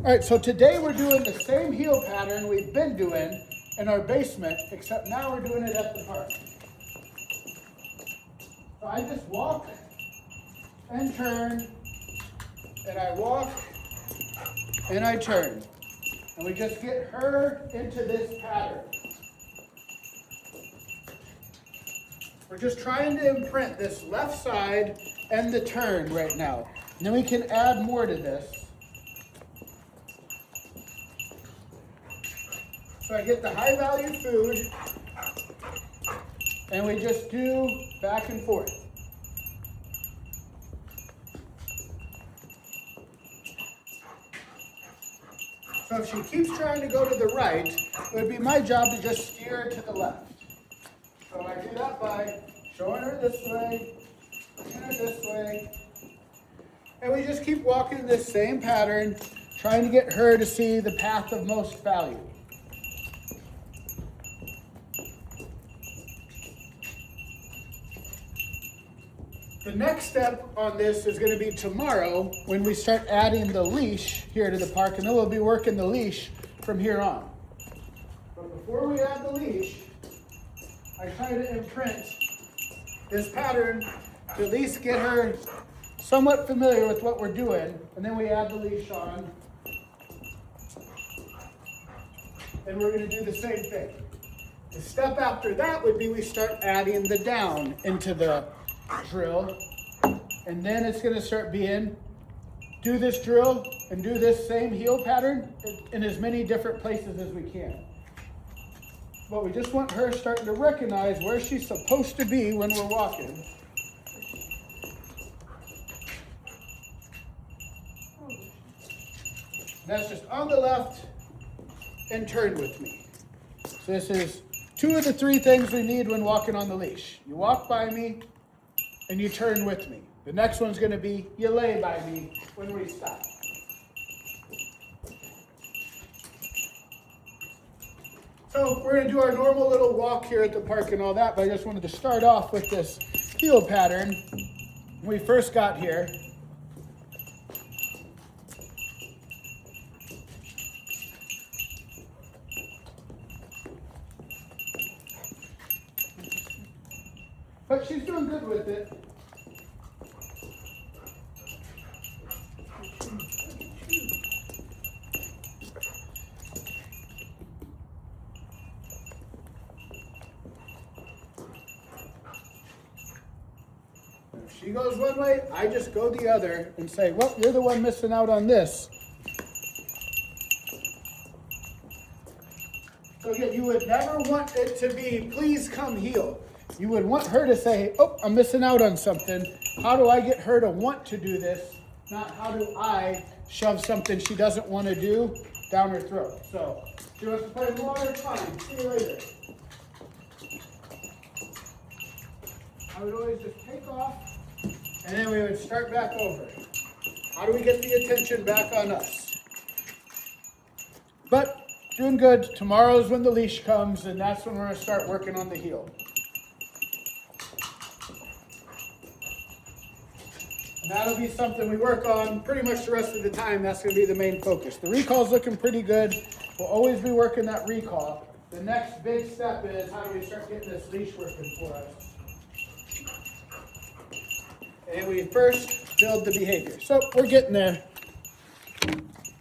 All right, so today we're doing the same heel pattern we've been doing in our basement, except now we're doing it at the park. So I just walk and turn, and I walk and I turn. And we just get her into this pattern. We're just trying to imprint this left side and the turn right now. And then we can add more to this. So I get the high value food, and we just do back and forth. So if she keeps trying to go to the right, it would be my job to just steer her to the left. So I do that by showing her this way, pushing her this way, and we just keep walking this same pattern, trying to get her to see the path of most value. The next step on this is going to be tomorrow when we start adding the leash here to the park, and then we'll be working the leash from here on. But before we add the leash, I try to imprint this pattern to at least get her somewhat familiar with what we're doing, and then we add the leash on. And we're going to do the same thing. The step after that would be we start adding the down into the drill, and then it's going to start being do this drill and do this same heel pattern in as many different places as we can. But we just want her starting to recognize where she's supposed to be when we're walking. That's just on the left and turn with me. So this is 2 of the 3 things we need when walking on the leash. You walk by me and you turn with me. The next one's going to be you lay by me when we stop. So we're going to do our normal little walk here at the park and all that, but I just wanted to start off with this heel pattern. When we first got here, but she's doing good with it. If she goes one way, I just go the other and say, well, you're the one missing out on this. So again, you would never want it to be, please come heel. You would want her to say, oh, I'm missing out on something. How do I get her to want to do this? Not how do I shove something she doesn't want to do down her throat. So, she wants to play more, fine. See you later. I would always just take off, and then we would start back over. How do we get the attention back on us? But, doing good. Tomorrow's when the leash comes, and that's when we're going to start working on the heel. And that'll be something we work on pretty much the rest of the time. That's going to be the main focus. The recall's looking pretty good. We'll always be working that recall. The next big step is how do we start getting this leash working for us? And we first build the behavior. So we're getting there.